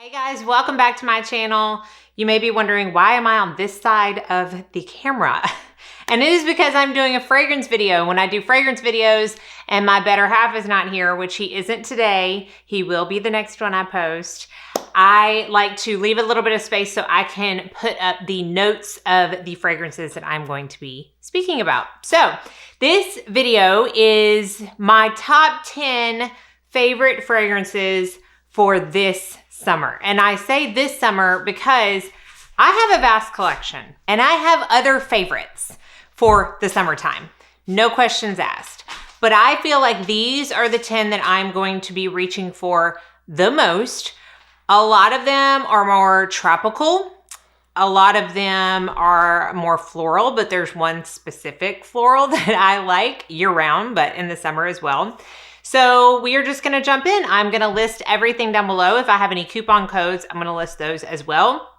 Hey guys, welcome back to my channel. You may be wondering, why am I on this side of the camera? And it is because I'm doing a fragrance video. When I do fragrance videos and my better half is not here, which he isn't today, he will be the next one I post, I like to leave a little bit of space so I can put up the notes of the fragrances that I'm going to be speaking about. So this video is my top 10 favorite fragrances for this summer. And I say this summer because I have a vast collection and I have other favorites for the summertime. No questions asked. But I feel like these are the 10 that I'm going to be reaching for the most. A lot of them are more tropical. A lot of them are more floral, but there's one specific floral that I like year round, but in the summer as well. So we are just gonna jump in. I'm gonna list everything down below. If I have any coupon codes, I'm gonna list those as well.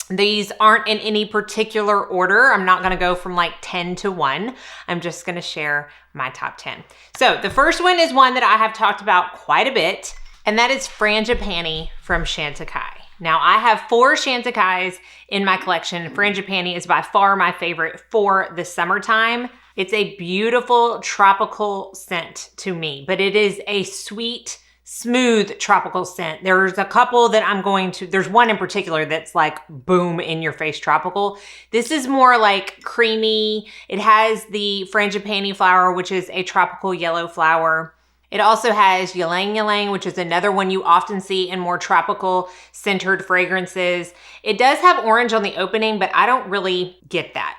These aren't in any particular order. I'm not gonna go from like 10 to 1. I'm just gonna share my top 10. So the first one is one that I have talked about quite a bit, and that is Frangipane from Chantecaile. Now I have 4 Chantecailles in my collection. Frangipane is by far my favorite for the summertime. It's a beautiful tropical scent to me, but it is a sweet, smooth tropical scent. There's a couple that there's one in particular that's like boom in your face tropical. This is more like creamy. It has the Frangipane flower, which is a tropical yellow flower. It also has Ylang, which is another one you often see in more tropical centered fragrances. It does have orange on the opening, but I don't really get that.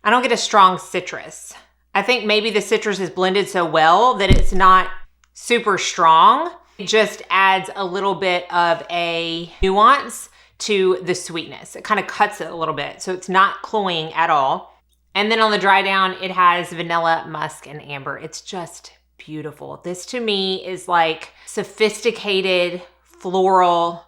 I don't get a strong citrus. I think maybe the citrus is blended so well that it's not super strong. It just adds a little bit of a nuance to the sweetness. It kind of cuts it a little bit, so it's not cloying at all. And then on the dry down, it has vanilla, musk, and amber. It's just beautiful. This to me is like sophisticated, floral,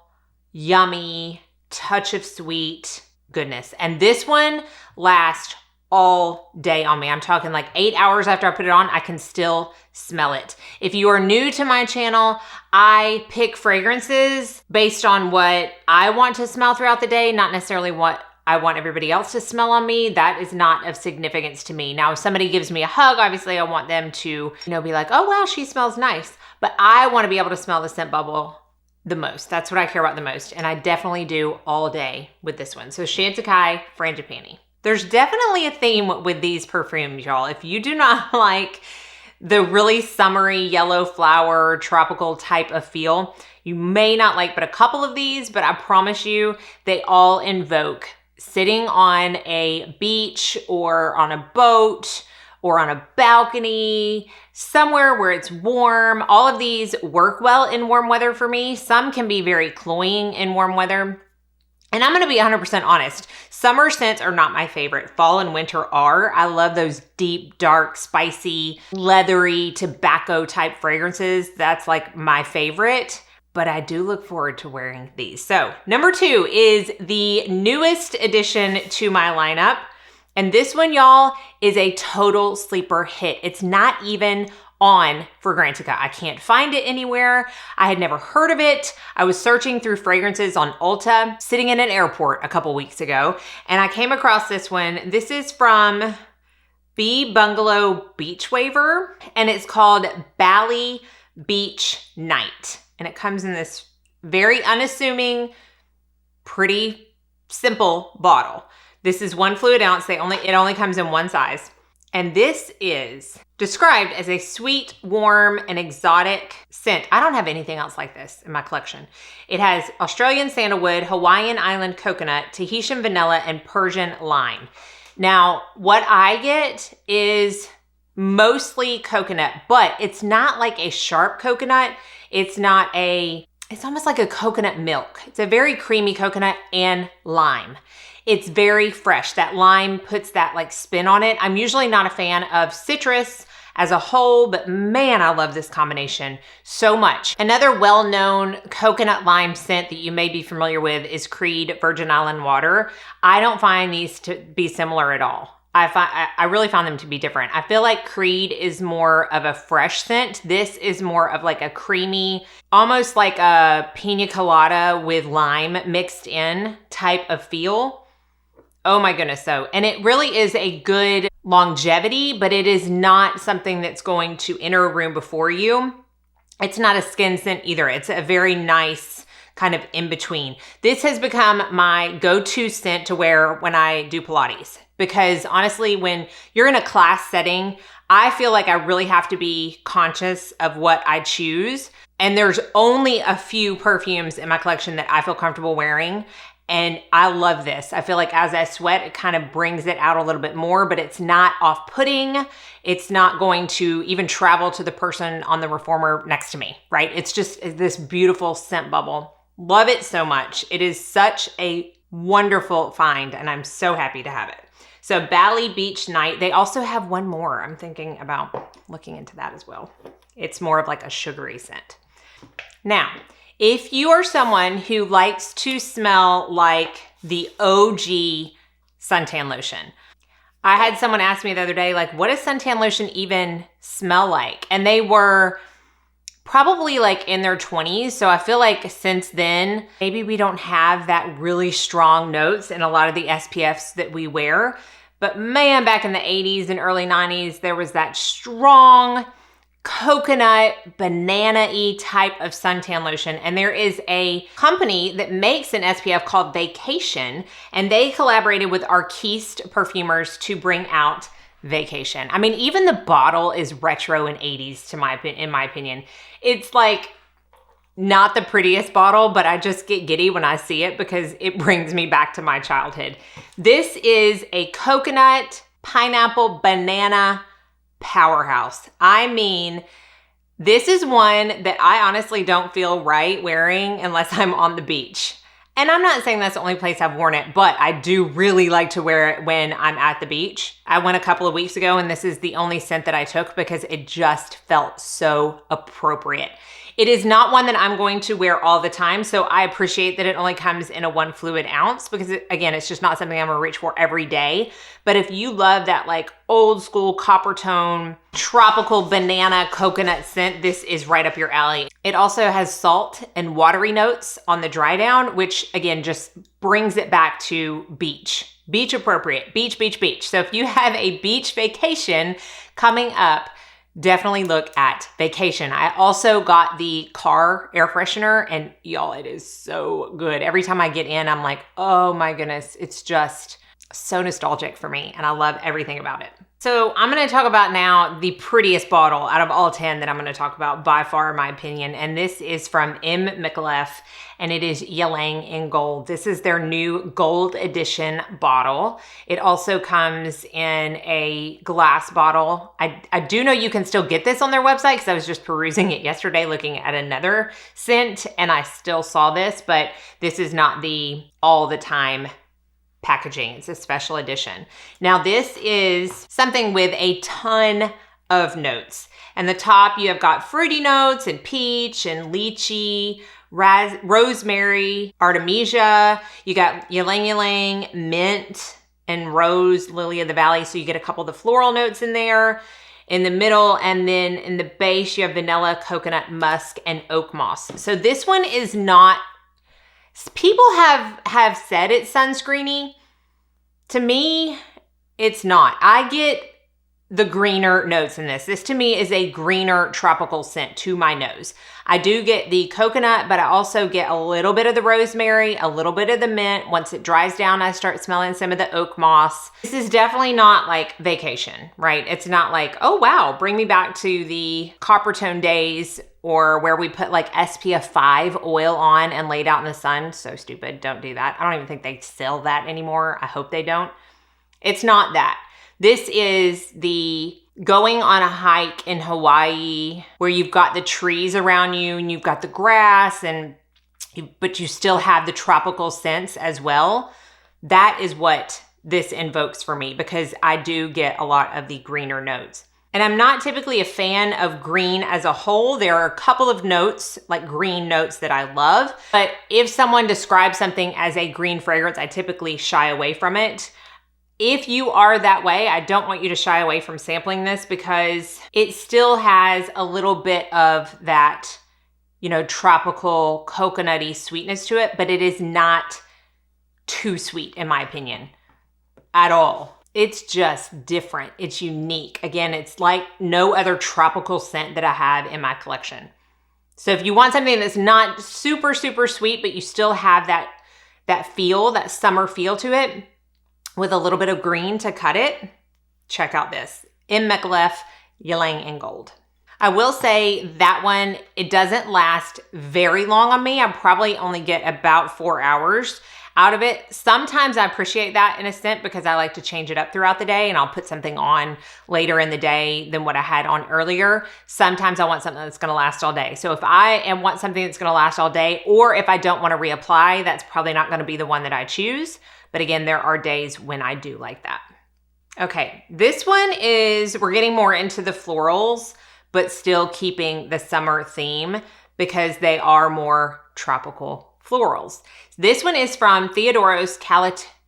yummy, touch of sweet goodness. And this one lasts all day on me. I'm talking like 8 hours after I put it on, I can still smell it. If you are new to my channel, I pick fragrances based on what I want to smell throughout the day, not necessarily what I want everybody else to smell on me. That is not of significance to me. Now, if somebody gives me a hug, obviously I want them to, be like, oh wow, she smells nice. But I want to be able to smell the scent bubble the most. That's what I care about the most. And I definitely do all day with this one. So Chantecaille, Frangipane. There's definitely a theme with these perfumes, y'all. If you do not like the really summery yellow flower tropical type of feel, you may not like but a couple of these, but I promise you they all invoke sitting on a beach or on a boat or on a balcony, somewhere where it's warm. All of these work well in warm weather for me. Some can be very cloying in warm weather. And I'm gonna be 100% honest, summer scents are not my favorite. Fall and winter are. I love those deep, dark, spicy, leathery, tobacco type fragrances. That's like my favorite, but I do look forward to wearing these. So number 2 is the newest addition to my lineup. And this one, y'all, is a total sleeper hit. It's not even on Fragrantica. I can't find it anywhere. I had never heard of it. I was searching through fragrances on Ulta, sitting in an airport a couple weeks ago, and I came across this one. This is from B.Bungalow Beach Waver, and it's called Bali Beach Night. And it comes in this very unassuming, pretty simple bottle. This is 1 fluid ounce. It only comes in one size. And this is described as a sweet, warm, and exotic scent. I don't have anything else like this in my collection. It has Australian sandalwood, Hawaiian island coconut, Tahitian vanilla, and Persian lime. Now, what I get is mostly coconut, but it's not like a sharp coconut. It's almost like a coconut milk. It's a very creamy coconut and lime. It's very fresh. That lime puts that like spin on it. I'm usually not a fan of citrus as a whole, but man, I love this combination so much. Another well-known coconut lime scent that you may be familiar with is Creed Virgin Island Water. I don't find these to be similar at all. I really found them to be different. I feel like Creed is more of a fresh scent. This is more of like a creamy, almost like a pina colada with lime mixed in type of feel. Oh my goodness, so. And it really is a good longevity, but it is not something that's going to enter a room before you. It's not a skin scent either. It's a very nice kind of in between. This has become my go-to scent to wear when I do Pilates, because honestly, when you're in a class setting, I feel like I really have to be conscious of what I choose. And there's only a few perfumes in my collection that I feel comfortable wearing. And I love this. I feel like as I sweat, it kind of brings it out a little bit more, but it's not off-putting. It's not going to even travel to the person on the reformer next to me, right? It's just this beautiful scent bubble. Love it so much. It is such a wonderful find, and I'm so happy to have it. So Bali Beach Night. They also have one more. I'm thinking about looking into that as well. It's more of like a sugary scent. Now, if you are someone who likes to smell like the OG suntan lotion, I had someone ask me the other day, like, what does suntan lotion even smell like? And they were probably like in their 20s. So I feel like since then, maybe we don't have that really strong notes in a lot of the SPFs that we wear. But man, back in the 80s and early 90s, there was that strong coconut, banana-y type of suntan lotion. And there is a company that makes an SPF called Vacation, and they collaborated with Arquiste perfumers to bring out Vacation. I mean, even the bottle is retro and 80s in my opinion. It's like not the prettiest bottle, but I just get giddy when I see it because it brings me back to my childhood. This is a coconut, pineapple, banana powerhouse. I mean, this is one that I honestly don't feel right wearing unless I'm on the beach. And I'm not saying that's the only place I've worn it, but I do really like to wear it when I'm at the beach. I went a couple of weeks ago and this is the only scent that I took because it just felt so appropriate. It is not one that I'm going to wear all the time, so I appreciate that it only comes in a 1 fluid ounce because, again, it's just not something I'm gonna reach for every day. But if you love that like old school copper tone, tropical banana coconut scent, this is right up your alley. It also has salt and watery notes on the dry down, which again, just brings it back to beach. Beach appropriate, beach, beach, beach. So if you have a beach vacation coming up, definitely look at Vacation. I also got the car air freshener and y'all, it is so good. Every time I get in, I'm like, oh my goodness, it's just so nostalgic for me and I love everything about it. So I'm gonna talk about now the prettiest bottle out of all 10 that I'm gonna talk about by far in my opinion. And this is from M. Micallef and it is Ylang in gold. This is their new gold edition bottle. It also comes in a glass bottle. I do know you can still get this on their website because I was just perusing it yesterday looking at another scent and I still saw this, but this is not the all the time packaging. It's a special edition. Now this is something with a ton of notes. And the top you have got fruity notes and peach and lychee, rosemary, artemisia. You got ylang ylang, mint, and rose, lily of the valley. So you get a couple of the floral notes in there in the middle. And then in the base, you have vanilla, coconut, musk, and oak moss. So this one is not, people have said it's sunscreeny. To me, it's not. I get the greener notes in this. This to me is a greener tropical scent to my nose. I do get the coconut, but I also get a little bit of the rosemary, a little bit of the mint. Once it dries down, I start smelling some of the oak moss. This is definitely not like Vacation, right? It's not like, oh wow, bring me back to the copper tone days or where we put like SPF 5 oil on and laid out in the sun. So stupid, don't do that. I don't even think they sell that anymore. I hope they don't. It's not that. This is the going on a hike in Hawaii where you've got the trees around you and you've got the grass but you still have the tropical scents as well. That is what this invokes for me because I do get a lot of the greener notes. And I'm not typically a fan of green as a whole. There are a couple of notes, like green notes that I love. But if someone describes something as a green fragrance, I typically shy away from it. If you are that way, I don't want you to shy away from sampling this because it still has a little bit of that, you know, tropical coconutty sweetness to it, but it is not too sweet in my opinion at all. It's just different. It's unique. Again, it's like no other tropical scent that I have in my collection. So if you want something that's not super, super sweet, but you still have that feel, that summer feel to it with a little bit of green to cut it, check out this. M. Micallef, Ylang in Gold. I will say that one, it doesn't last very long on me. I probably only get about 4 hours out of it. Sometimes I appreciate that in a scent because I like to change it up throughout the day and I'll put something on later in the day than what I had on earlier. Sometimes I want something that's gonna last all day. So if I want something that's gonna last all day, or if I don't wanna reapply, that's probably not gonna be the one that I choose. But again, there are days when I do like that. Okay, this one is, we're getting more into the florals, but still keeping the summer theme because they are more tropical florals. This one is from Theodoros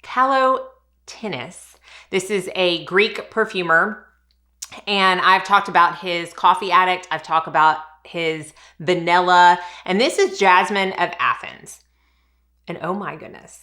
Kalotinis. This is a Greek perfumer, and I've talked about his Coffee Addict. I've talked about his Vanilla, and this is Jasmine of Athens. And oh my goodness,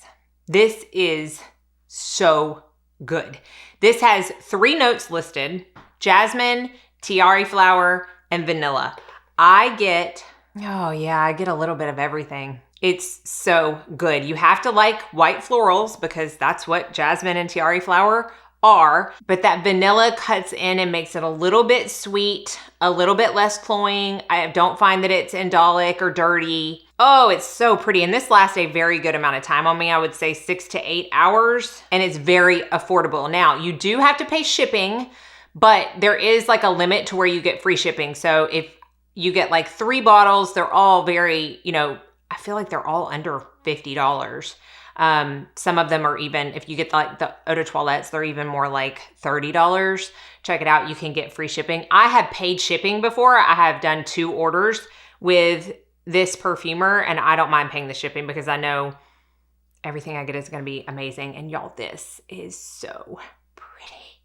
this is so good. This has 3 notes listed: jasmine, tiare flower, and vanilla. I get a little bit of everything. It's so good. You have to like white florals because that's what jasmine and tiare flower are, but that vanilla cuts in and makes it a little bit sweet, a little bit less cloying. I don't find that it's indolic or dirty. Oh, it's so pretty. And this lasts a very good amount of time on me. I would say 6 to 8 hours, and it's very affordable. Now, you do have to pay shipping, but there is like a limit to where you get free shipping. So if you get like 3 bottles, they're all very, you know, I feel like they're all under $50. Some of them are even, if you get like the eau de toilettes, they're even more like $30. Check it out. You can get free shipping. I have paid shipping before. I have done 2 orders with this perfumer, and I don't mind paying the shipping because I know everything I get is going to be amazing. And y'all, this is so pretty.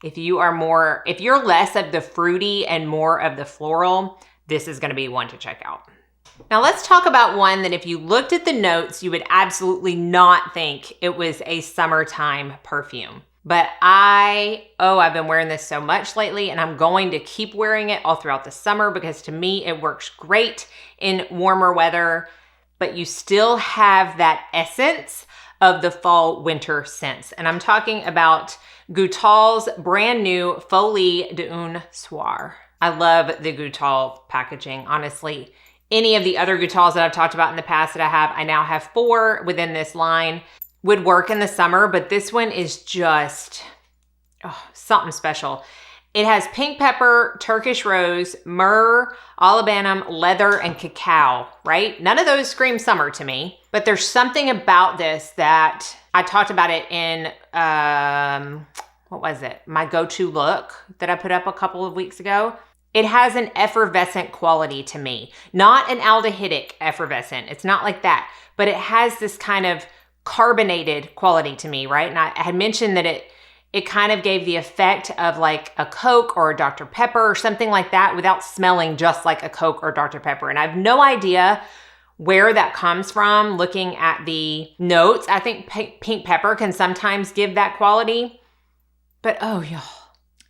If you're less of the fruity and more of the floral, this is going to be one to check out. Now let's talk about one that if you looked at the notes, you would absolutely not think it was a summertime perfume. But I've been wearing this so much lately, and I'm going to keep wearing it all throughout the summer because to me, it works great in warmer weather, but you still have that essence of the fall winter scents. And I'm talking about Goutal's brand new Folie d'un Soir. I love the Goutal packaging, honestly. Any of the other Goutals that I've talked about in the past that I now have 4 within this line, would work in the summer, but this one is just something special. It has pink pepper, Turkish rose, myrrh, olibanum, leather, and cacao, right? None of those scream summer to me, but there's something about this that I talked about it in, what was it? My go-to look that I put up a couple of weeks ago. It has an effervescent quality to me, not an aldehydic effervescent. It's not like that, but it has this kind of carbonated quality to me, right? And I had mentioned that it kind of gave the effect of like a Coke or a Dr. Pepper or something like that without smelling just like a Coke or Dr. Pepper. And I have no idea where that comes from looking at the notes. I think pink pepper can sometimes give that quality, but oh y'all.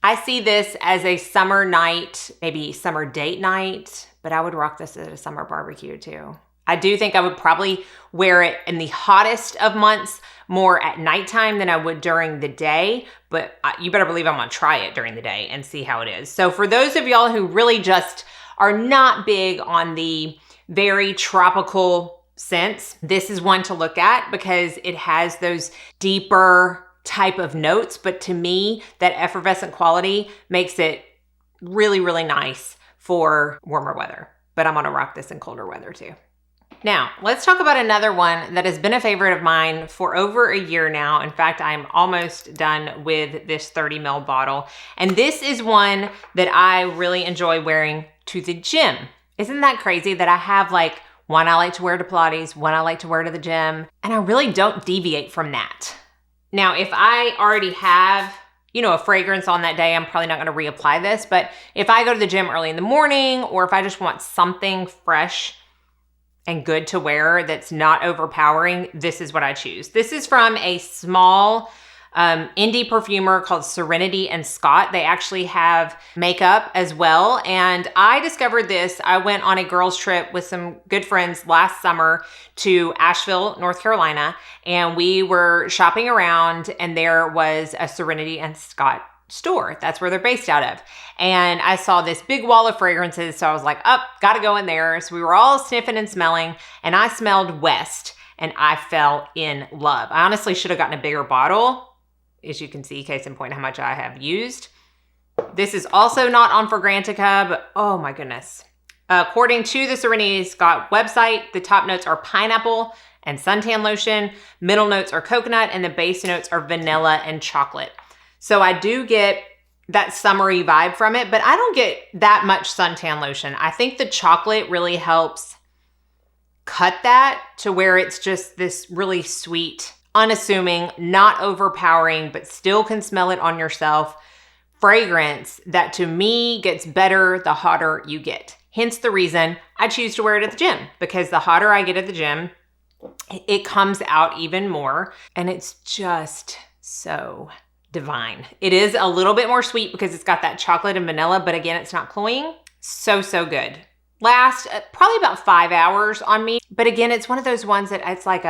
I see this as a summer night, maybe summer date night, but I would rock this at a summer barbecue too. I do think I would probably wear it in the hottest of months more at nighttime than I would during the day, but you better believe I'm gonna try it during the day and see how it is. So for those of y'all who really just are not big on the very tropical scents, this is one to look at because it has those deeper type of notes, but to me, that effervescent quality makes it really, really nice for warmer weather. But I'm gonna rock this in colder weather too. Now, let's talk about another one that has been a favorite of mine for over a year now. In fact, I'm almost done with this 30 ml bottle. And this is one that I really enjoy wearing to the gym. Isn't that crazy that I have like one I like to wear to Pilates, one I like to wear to the gym, and I really don't deviate from that. Now, if I already have, you know, a fragrance on that day, I'm probably not going to reapply this. But if I go to the gym early in the morning, or if I just want something fresh and good to wear that's not overpowering, this is what I choose. This is from a small indie perfumer called Serenity and Scott. They actually have makeup as well. And I discovered this. I went on a girls trip with some good friends last summer to Asheville, North Carolina, and we were shopping around and there was a Serenity and Scott store. That's where they're based out of. And I saw this big wall of fragrances. So I was like, gotta go in there. So we were all sniffing and smelling, and I smelled West and I fell in love. I honestly should have gotten a bigger bottle. As you can see, case in point, how much I have used. This is also not on Fragrantica, but oh my goodness. According to the Serenity Scott website, the top notes are pineapple and suntan lotion, middle notes are coconut, and the base notes are vanilla and chocolate. So I do get that summery vibe from it, but I don't get that much suntan lotion. I think the chocolate really helps cut that to where it's just this really sweet, unassuming, not overpowering, but still can smell it on yourself fragrance that to me gets better the hotter you get. Hence the reason I choose to wear it at the gym, because the hotter I get at the gym, it comes out even more, and it's just so divine. It is a little bit more sweet because it's got that chocolate and vanilla, but again, it's not cloying. So good. Last probably about 5 hours on me, but again, it's one of those ones that it's like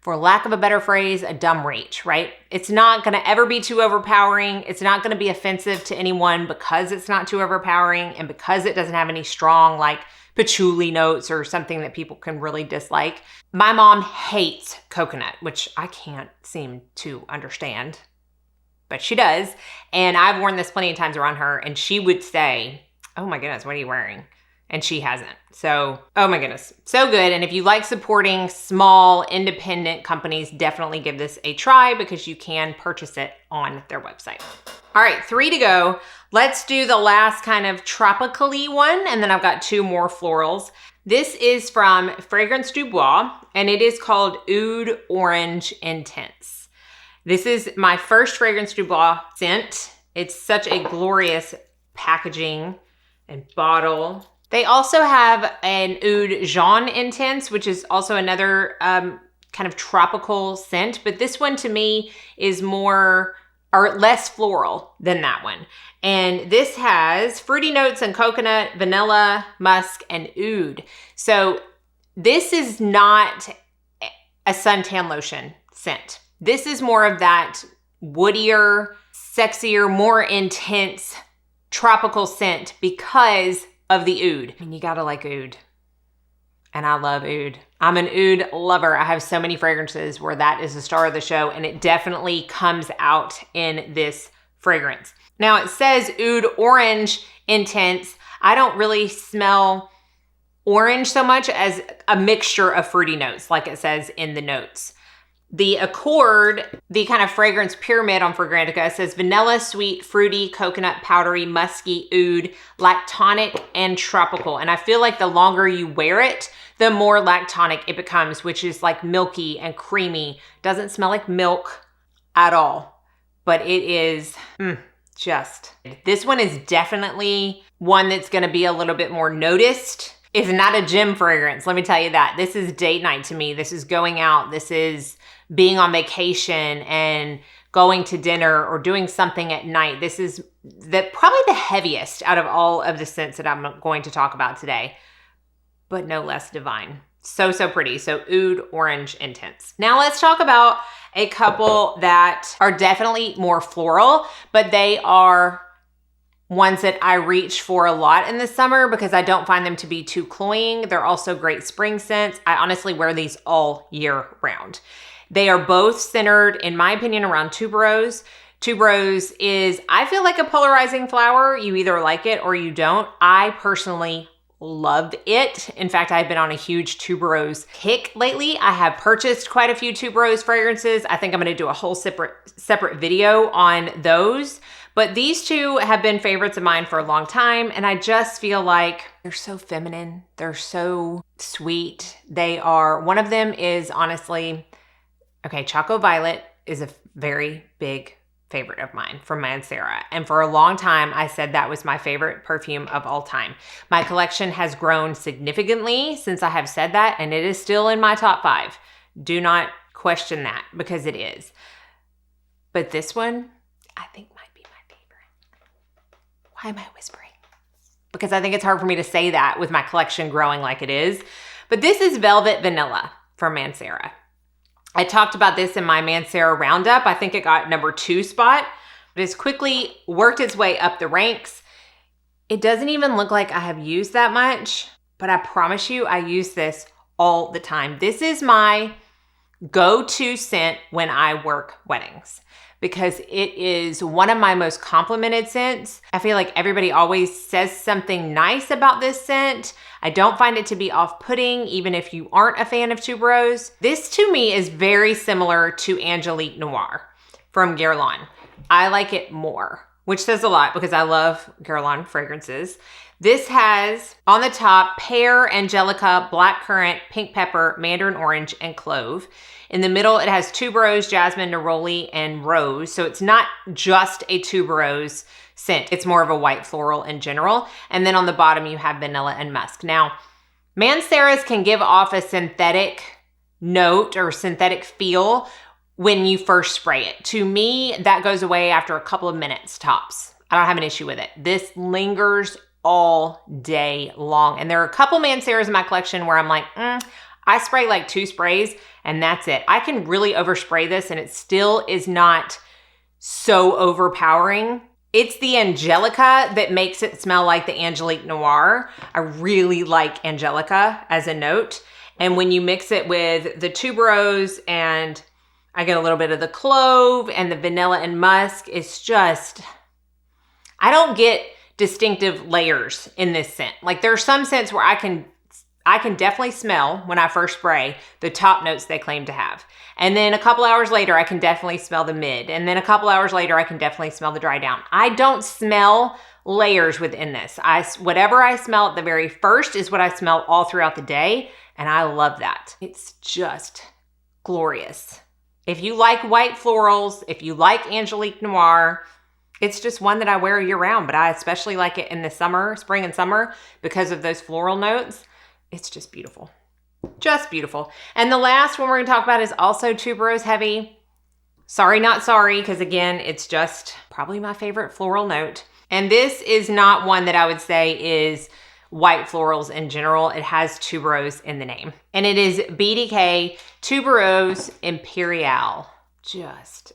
for lack of a better phrase, a dumb reach, right? It's not gonna ever be too overpowering. It's not gonna be offensive to anyone because it's not too overpowering and because it doesn't have any strong like patchouli notes or something that people can really dislike. My mom hates coconut, which I can't seem to understand, but she does. And I've worn this plenty of times around her, and she would say, oh my goodness, what are you wearing? And she hasn't. So, oh my goodness, so good. And if you like supporting small independent companies, definitely give this a try because you can purchase it on their website. All right, 3 to go. Let's do the last kind of tropically one, and then I've got 2 more florals. This is from Fragrance du Bois, and it is called Oud Orange Intense. This is my first Fragrance du Bois scent. It's such a glorious packaging and bottle. They also have an Oud Jaune Intense, which is also another kind of tropical scent, but this one to me is more or less floral than that one. And this has fruity notes and coconut, vanilla, musk, and oud. So this is not a suntan lotion scent. This is more of that woodier, sexier, more intense tropical scent because of the oud. And you gotta like oud. And I love oud. I'm an oud lover. I have so many fragrances where that is the star of the show, and it definitely comes out in this fragrance. Now it says Oud Orange Intense. I don't really smell orange so much as a mixture of fruity notes, like it says in the notes. The Accord, the kind of fragrance pyramid on Fragrantica, says vanilla, sweet, fruity, coconut, powdery, musky, oud, lactonic, and tropical. And I feel like the longer you wear it, the more lactonic it becomes, which is like milky and creamy. Doesn't smell like milk at all, but it is just. This one is definitely one that's gonna be a little bit more noticed. It's not a gym fragrance, let me tell you that. This is date night to me. This is going out. This is being on vacation and going to dinner or doing something at night. This is probably the heaviest out of all of the scents that I'm going to talk about today, but no less divine. So pretty. So Oud Orange Intense. Now let's talk about a couple that are definitely more floral, but they are ones that I reach for a lot in the summer because I don't find them to be too cloying. They're also great spring scents. I honestly wear these all year round. They are both centered, in my opinion, around tuberose. Tuberose is, I feel like a polarizing flower. You either like it or you don't. I personally love it. In fact, I've been on a huge tuberose kick lately. I have purchased quite a few tuberose fragrances. I think I'm gonna do a whole separate video on those. But these two have been favorites of mine for a long time, and I just feel like they're so feminine. They're so sweet. They are, one of them is honestly, okay, Choco Violet is a very big favorite of mine from Mancera. And for a long time, I said that was my favorite perfume of all time. My collection has grown significantly since I have said that, and it is still in my top 5. Do not question that, because it is. But this one, I think might be my favorite. Why am I whispering? Because I think it's hard for me to say that with my collection growing like it is. But this is Velvet Vanilla from Mancera. I talked about this in my Mancera Roundup. I think it got number 2 spot. It has quickly worked its way up the ranks. It doesn't even look like I have used that much, but I promise you I use this all the time. This is my go-to scent when I work weddings, because it is one of my most complimented scents. I feel like everybody always says something nice about this scent. I don't find it to be off-putting, even if you aren't a fan of tuberose. This to me is very similar to Angelique Noir from Guerlain. I like it more, which says a lot because I love Guerlain fragrances. This has on the top pear, angelica, blackcurrant, pink pepper, mandarin orange, and clove. In the middle, it has tuberose, jasmine, neroli, and rose. So it's not just a tuberose scent. It's more of a white floral in general. And then on the bottom, you have vanilla and musk. Now, Mancera's can give off a synthetic note or synthetic feel when you first spray it. To me, that goes away after a couple of minutes tops. I don't have an issue with it. This lingers all day long. And there are a couple Manceras in my collection where I'm like, I spray like 2 sprays and that's it. I can really overspray this and it still is not so overpowering. It's the Angelica that makes it smell like the Angelique Noir. I really like Angelica as a note. And when you mix it with the tuberose and I get a little bit of the clove and the vanilla and musk, it's just, I don't get distinctive layers in this scent. Like there are some scents where I can definitely smell when I first spray the top notes they claim to have. And then a couple hours later, I can definitely smell the mid. And then a couple hours later, I can definitely smell the dry down. I don't smell layers within this. Whatever I smell at the very first is what I smell all throughout the day. And I love that. It's just glorious. If you like white florals, if you like Angelique Noir, it's just one that I wear year round, but I especially like it in the summer, spring and summer, because of those floral notes. It's just beautiful. Just beautiful. And the last one we're going to talk about is also tuberose heavy. Sorry, not sorry, because again, it's just probably my favorite floral note. And this is not one that I would say is white florals in general. It has tuberose in the name. And it is BDK Tubereuse Imperiale.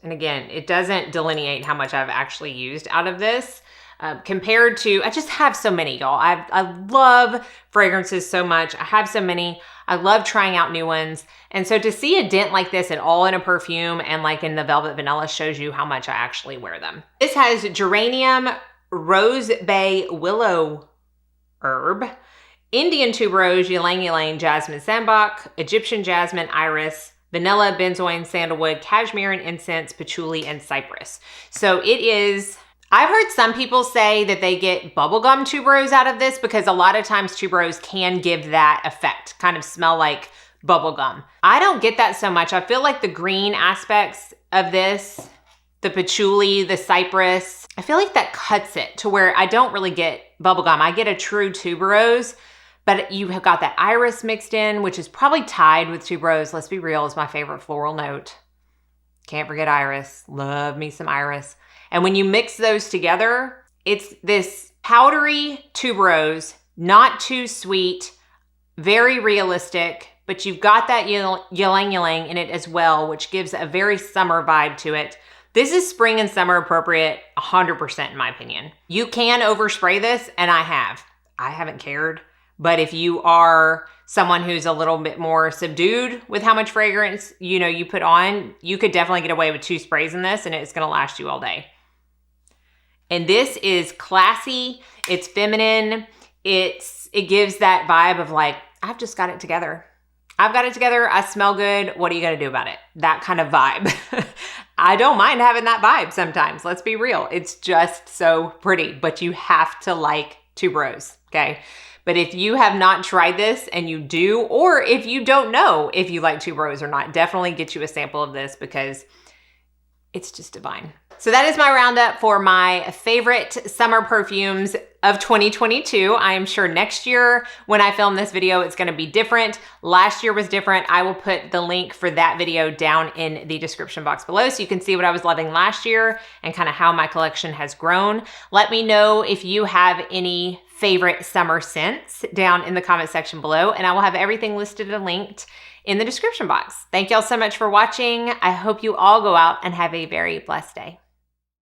And again, it doesn't delineate how much I've actually used out of this. Compared to, I just have so many, y'all. I love fragrances so much. I have so many. I love trying out new ones. And so to see a dent like this at all in a perfume and like in the Velvet Vanilla shows you how much I actually wear them. This has geranium, rose bay, willow herb, Indian tuberose, ylang ylang, jasmine sambac, Egyptian jasmine, iris, vanilla, benzoin, sandalwood, cashmere and incense, patchouli, and cypress. So it is, I've heard some people say that they get bubblegum tuberose out of this because a lot of times tuberose can give that effect, kind of smell like bubblegum. I don't get that so much. I feel like the green aspects of this, the patchouli, the cypress, I feel like that cuts it to where I don't really get bubblegum. I get a true tuberose, but you have got that iris mixed in, which is probably tied with tuberose. Let's be real, is my favorite floral note. Can't forget iris. Love me some iris. And when you mix those together, it's this powdery tuberose, not too sweet, very realistic, but you've got that ylang ylang in it as well, which gives a very summer vibe to it. This is spring and summer appropriate 100% in my opinion. You can overspray this, and I haven't cared. But if you are someone who's a little bit more subdued with how much fragrance, you put on, you could definitely get away with 2 sprays in this and it's gonna last you all day. And this is classy, it's feminine, it gives that vibe of like, I've just got it together. I've got it together, I smell good, what are you gonna do about it? That kind of vibe. I don't mind having that vibe sometimes, let's be real. It's just so pretty, but you have to like tuberose, okay? But if you have not tried this and you do, or if you don't know if you like tuberose or not, definitely get you a sample of this because It's just divine. So that is my roundup for my favorite summer perfumes of 2022. I am sure next year when I film this video, it's gonna be different. Last year was different. I will put the link for that video down in the description box below so you can see what I was loving last year and kind of how my collection has grown. Let me know if you have any favorite summer scents down in the comment section below, and I will have everything listed and linked in the description box. Thank y'all so much for watching. I hope you all go out and have a very blessed day.